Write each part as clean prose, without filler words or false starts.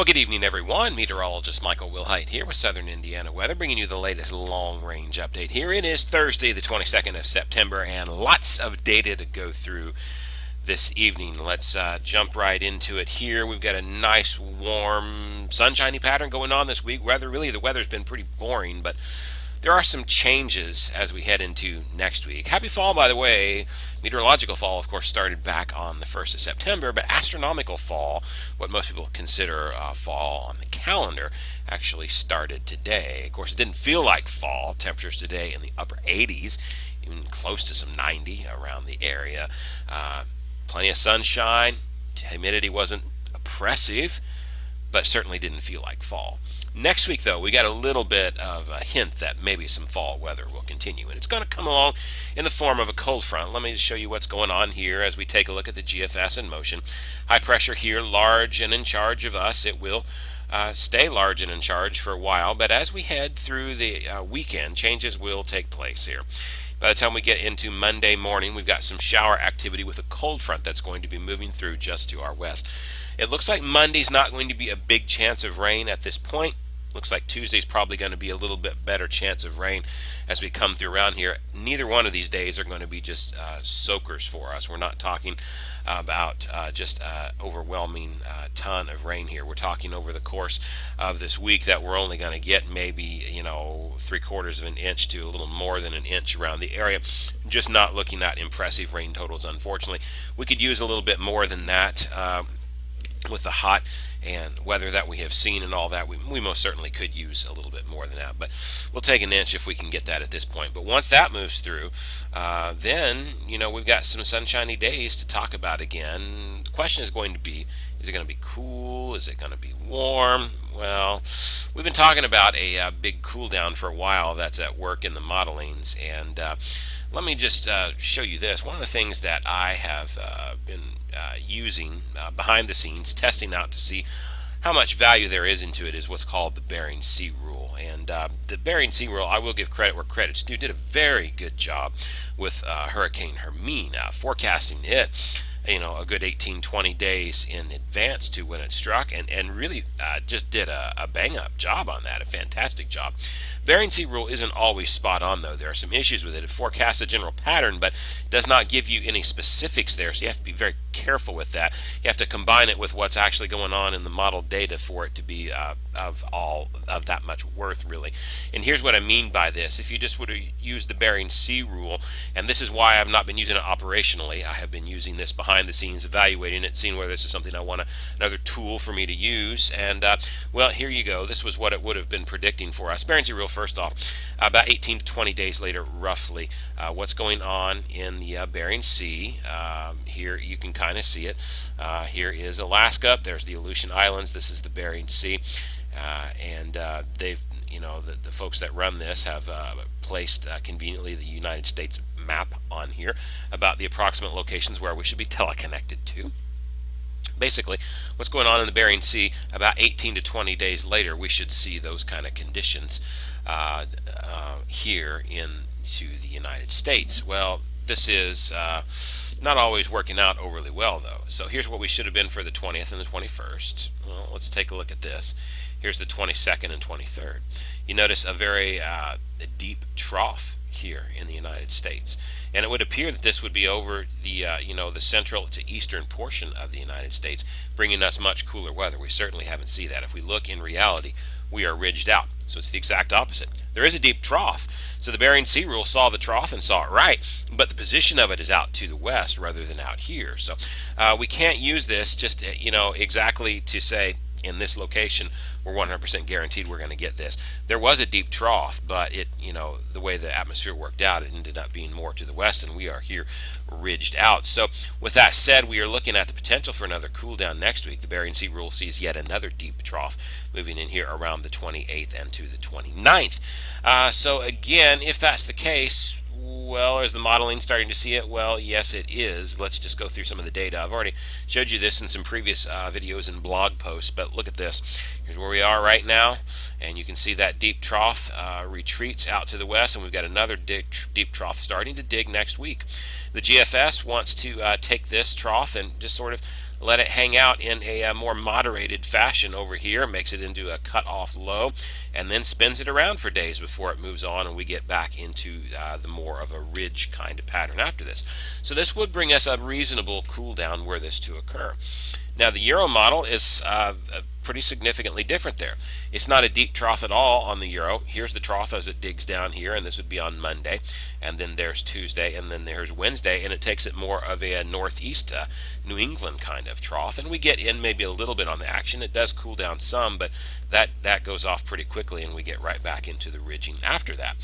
Well, good evening, everyone. Meteorologist Michael Wilhite here with Southern Indiana weather, bringing you the latest long-range update. Here it is Thursday, the 22nd of September, and lots of data to go through this evening. Let's jump right into it here. We've got a nice, warm, sunshiny pattern going on this week. The weather's been pretty boring, but there are some changes as we head into next week. Happy fall, by the way. Meteorological fall, of course, started back on the 1st of September, but astronomical fall, what most people consider fall on the calendar, actually started today. Of course, it didn't feel like fall. Temperatures today in the upper 80s, even close to some 90 around the area. Plenty of sunshine. Humidity wasn't oppressive, but certainly didn't feel like fall. Next week, though, we got a little bit of a hint that maybe some fall weather will continue, and it's going to come along in the form of a cold front. Let me just show you what's going on here as we take a look at the GFS in motion. High pressure here, large and in charge of us. It will stay large and in charge for a while, but as we head through the weekend, changes will take place here. By the time we get into Monday morning, we've got some shower activity with a cold front that's going to be moving through just to our west. It looks like Monday's not going to be a big chance of rain at this point. Looks like Tuesday's probably going to be a little bit better chance of rain as we come through around here. Neither one of these days are going to be just soakers for us. We're not talking about just overwhelming ton of rain here. We're talking over the course of this week that we're only going to get maybe 3/4 of an inch to a little more than an inch around the area. Just not looking at impressive rain totals, unfortunately. We could use a little bit more than that. With the hot and weather that we have seen and all that, we most certainly could use a little bit more than that, but we'll take an inch if we can get that at this point. But once that moves through, then we've got some sunshiny days to talk about again. The question is going to be, is it going to be cool? Is it going to be warm? Well, we've been talking about a big cool down for a while that's at work in the modelings, and let me just show you this. One of the things that I have been using behind the scenes, testing out to see how much value there is into it, is what's called the Bering Sea rule. And the Bering Sea rule, I will give credit where credit's due, did a very good job with Hurricane Hermine, forecasting it a good 18-20 days in advance to when it struck, and really just did a bang-up job on that, a fantastic job. Bering Sea rule isn't always spot on, though. There are some issues with it. It forecasts a general pattern, but does not give you any specifics there, so you have to be very careful with that. You have to combine it with what's actually going on in the model data for it to be of that much worth, really. And here's what I mean by this. If you just would have used the Bering Sea rule, and this is why I've not been using it operationally, I have been using this behind the scenes, evaluating it, seeing whether this is something I want another tool for me to use, and well, here you go. This was what it would have been predicting for us. Bering Sea rule, first off, about 18 to 20 days later, roughly, what's going on in the Bering Sea. Here you can kind of see it. Here is Alaska. There's the Aleutian Islands. This is the Bering Sea, and they've, the folks that run this have placed conveniently the United States map on here about the approximate locations where we should be teleconnected to. Basically, what's going on in the Bering Sea, about 18 to 20 days later, we should see those kind of conditions here into the United States. Well, this is not always working out overly well, though. So here's what we should have been for the 20th and the 21st. Well, let's take a look at this. Here's the 22nd and 23rd. You notice a very deep trough here in the United States, and it would appear that this would be over the the central to eastern portion of the United States, bringing us much cooler weather. We certainly haven't seen that. If we look in reality, we are ridged out, so it's the exact opposite. There is a deep trough, so the Bering Sea rule saw the trough and saw it right, but the position of it is out to the west rather than out here. So we can't use this just exactly to say in this location we're 100% guaranteed we're going to get this. There was a deep trough, but it, the way the atmosphere worked out, it ended up being more to the west, and we are here ridged out. So with that said, we are looking at the potential for another cool down next week. The Bering Sea rule sees yet another deep trough moving in here around the 28th and to the 29th. So again, if that's the case, well, is the modeling starting to see it? Well, yes, it is. Let's just go through some of the data. I've already showed you this in some previous videos and blog posts, but look at this. Here's where we are right now, and you can see that deep trough retreats out to the west, and we've got another deep trough starting to dig next week. The GFS wants to take this trough and just sort of let it hang out in a more moderated fashion over here, makes it into a cut-off low, and then spins it around for days before it moves on and we get back into the more of a ridge kind of pattern after this. So this would bring us a reasonable cool down were this to occur. Now the Euro model is pretty significantly different there. It's not a deep trough at all on the Euro. Here's the trough as it digs down here, and this would be on Monday, and then there's Tuesday, and then there's Wednesday, and it takes it more of a northeast New England kind of trough, and we get in maybe a little bit on the action. It does cool down some, but that goes off pretty quickly, and we get right back into the ridging after that.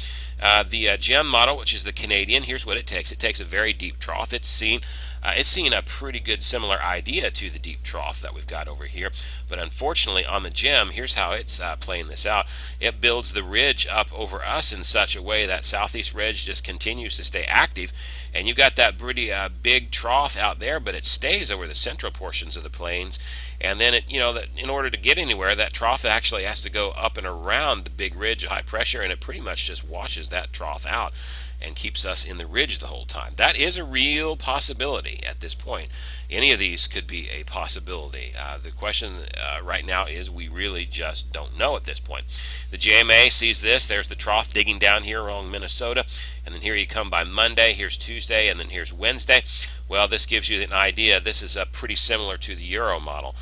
The GEM model, which is the Canadian, here's what it takes. It takes a very deep trough. It's seen a pretty good similar idea to the deep trough that we've got over here, but unfortunately on the GEM, here's how it's playing this out. It builds the ridge up over us in such a way that southeast ridge just continues to stay active, and you've got that pretty big trough out there, but it stays over the central portions of the plains. And then in order to get anywhere, that trough actually has to go up and around the big ridge of high pressure, and it pretty much just washes that trough out and keeps us in the ridge the whole time. That is a real possibility at this point. Any of these could be a possibility. The question right now is we really just don't know at this point. The JMA sees this. There's the trough digging down here along Minnesota, and then here you come by Monday, here's Tuesday, and then here's Wednesday. Well, this gives you an idea. This is pretty similar to the Euro model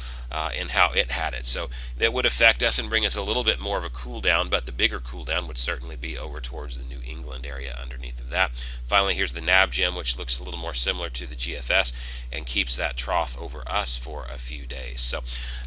in how it had it. So that would affect us and bring us a little bit more of a cool down, but the bigger cool down would certainly be over towards the New England area underneath of that. Finally, here's the NABGEM, which looks a little more similar to the GFS and keeps that trough over us for a few days. So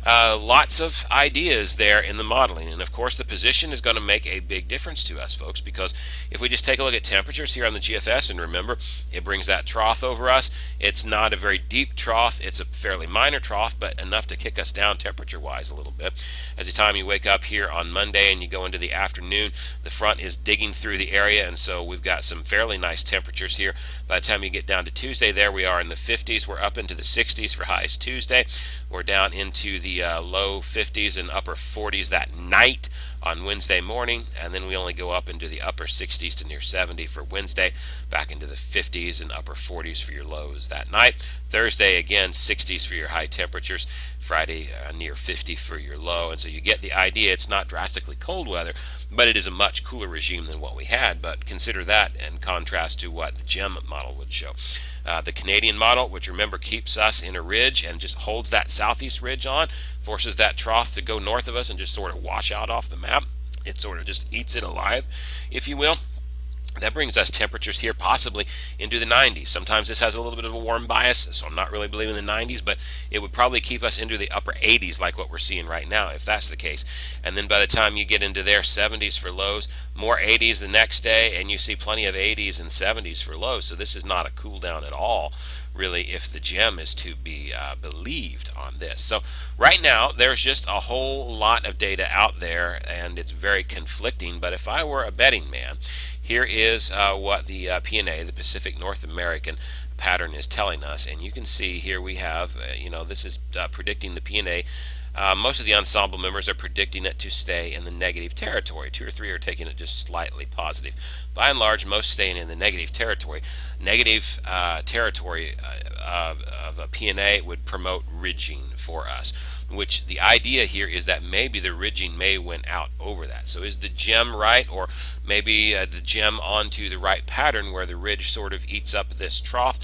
lots of ideas there in the modeling, and of course the position is going to make a big difference to us, folks, because if we just take a look at temperatures here on the GFS, and remember it brings that trough over us, it's not a very deep trough, it's a fairly minor trough, but enough to kick us down temperature wise a little bit. As the time you wake up here on Monday and you go into the afternoon, the front is digging through the area, and so we've got some fairly nice temperatures here. By the time you get down to Tuesday, there we are in the 50s. We're up into the 60s for highs Tuesday. We're down into the low 50s and upper 40s that night on Wednesday morning, and then we only go up into the upper 60s to near 70 for Wednesday, back into the 50s and upper 40s for your lows that night. Thursday, again, 60s for your high temperatures. Friday, near 50 for your low. And so you get the idea. It's not drastically cold weather, but it is a much cooler regime than what we had. But consider that in contrast to what the GEM model would show. The Canadian model, which remember keeps us in a ridge and just holds that southeast ridge on, forces that trough to go north of us and just sort of wash out off the map. It sort of just eats it alive, if you will. That brings us temperatures here possibly into the 90s. Sometimes this has a little bit of a warm bias, so I'm not really believing the 90s, but it would probably keep us into the upper 80s like what we're seeing right now, if that's the case. And then by the time you get into their 70s for lows, more 80s the next day, and you see plenty of 80s and 70s for lows. So this is not a cool down at all, really, if the GEM is to be believed on this. So right now, there's just a whole lot of data out there, and it's very conflicting. But if I were a betting man, here is what the PNA, the Pacific North American pattern, is telling us. And you can see here we have, this is predicting the PNA. Most of the ensemble members are predicting it to stay in the negative territory. 2 or 3 are taking it just slightly positive. By and large, most staying in the negative territory. Negative territory of a PNA would promote ridging for us, which the idea here is that maybe the ridging may win out over that. So is the GEM right, or maybe the GEM onto the right pattern where the ridge sort of eats up this trough?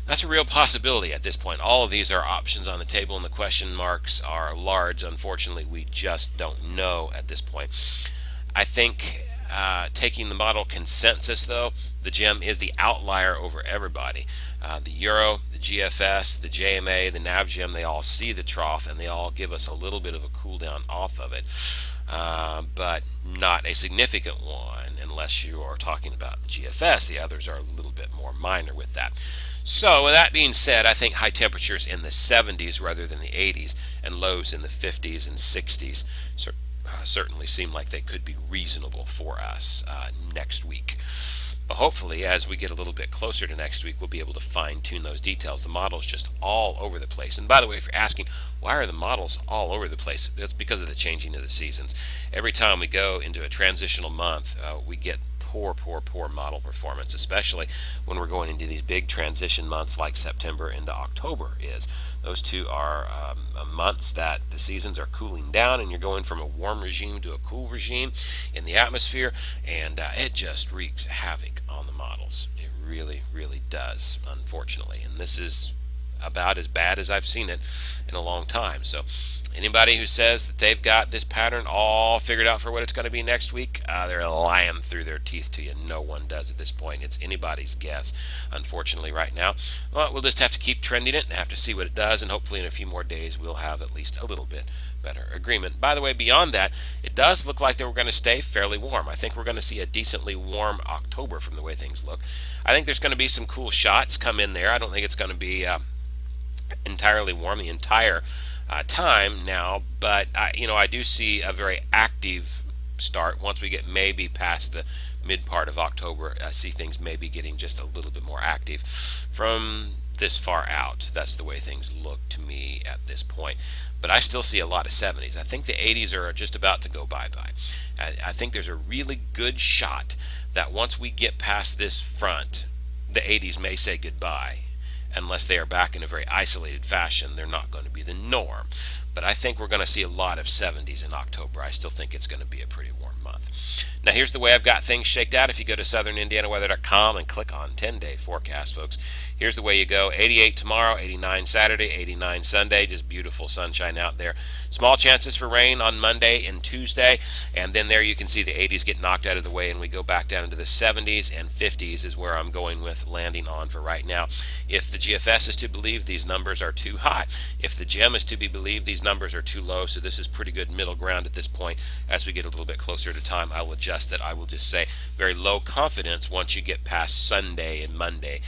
That's a real possibility at this point. All of these are options on the table, and the question marks are large. Unfortunately, we just don't know at this point. I think taking the model consensus, though, the GEM is the outlier over everybody. The Euro, the GFS, the JMA, the NAVGEM, they all see the trough, and they all give us a little bit of a cool down off of it, but not a significant one unless you are talking about the GFS. The others are a little bit more minor with that. So with that being said, I think high temperatures in the 70s rather than the 80s, and lows in the 50s and 60s certainly seem like they could be reasonable for us next week. But hopefully, as we get a little bit closer to next week, we'll be able to fine-tune those details. The model's just all over the place. And by the way, if you're asking, why are the models all over the place? It's because of the changing of the seasons. Every time we go into a transitional month, we get poor model performance, especially when we're going into these big transition months like September into October is. Those two are months that the seasons are cooling down and you're going from a warm regime to a cool regime in the atmosphere, and it just wreaks havoc on the models. It really does, unfortunately. And this is about as bad as I've seen it in a long time. So anybody who says that they've got this pattern all figured out for what it's going to be next week, they're lying through their teeth to you. No one does at this point. It's anybody's guess, unfortunately, right now. Well, we'll just have to keep trending it and have to see what it does, and hopefully in a few more days we'll have at least a little bit better agreement. By the way, beyond that, it does look like that we're going to stay fairly warm. I think we're going to see a decently warm October from the way things look. I think there's going to be some cool shots come in there. I don't think it's going to be entirely warm the entire time now, but I do see a very active start once we get maybe past the mid part of October. I see things maybe getting just a little bit more active from this far out. That's the way things look to me at this point. But I still see a lot of 70s. I think the 80s are just about to go bye-bye. I think there's a really good shot that once we get past this front, the 80s may say goodbye. Unless they are back in a very isolated fashion, they're not going to be the norm. But I think we're going to see a lot of 70s in October. I still think it's going to be a pretty warm month. Now, here's the way I've got things shaked out. If you go to southernindianaweather.com and click on 10-day forecast, folks, here's the way you go. 88 tomorrow, 89 Saturday, 89 Sunday. Just beautiful sunshine out there. Small chances for rain on Monday and Tuesday. And then there you can see the 80s get knocked out of the way, and we go back down into the 70s and 50s is where I'm going with landing on for right now. If the GFS is to believe, these numbers are too high. If the GEM is to be believed, these numbers are too low. So this is pretty good middle ground at this point. As we get a little bit closer to time, I will adjust that. I will just say very low confidence once you get past Sunday and Monday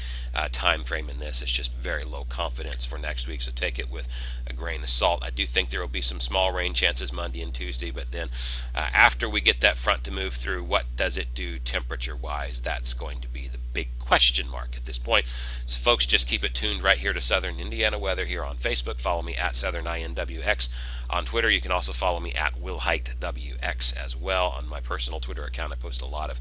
time frame in this. It's just very low confidence for next week, so take it with a grain of salt. I do think there will be some small rain chances Monday and Tuesday, but then after we get that front to move through, what does it do temperature wise? That's going to be the big question mark at this point. So folks, just keep it tuned right here to Southern Indiana Weather here on Facebook. Follow me at SouthernINWX. On Twitter, you can also follow me at WillHiteWX as well. On my personal Twitter account, I post a lot of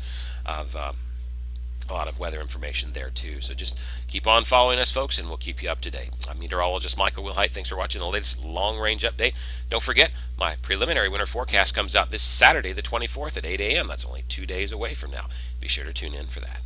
weather information there too. So just keep on following us, folks, and we'll keep you up to date. I'm meteorologist Michael Wilhite. Thanks for watching the latest long-range update. Don't forget, my preliminary winter forecast comes out this Saturday, the 24th at 8 a.m. That's only 2 days away from now. Be sure to tune in for that.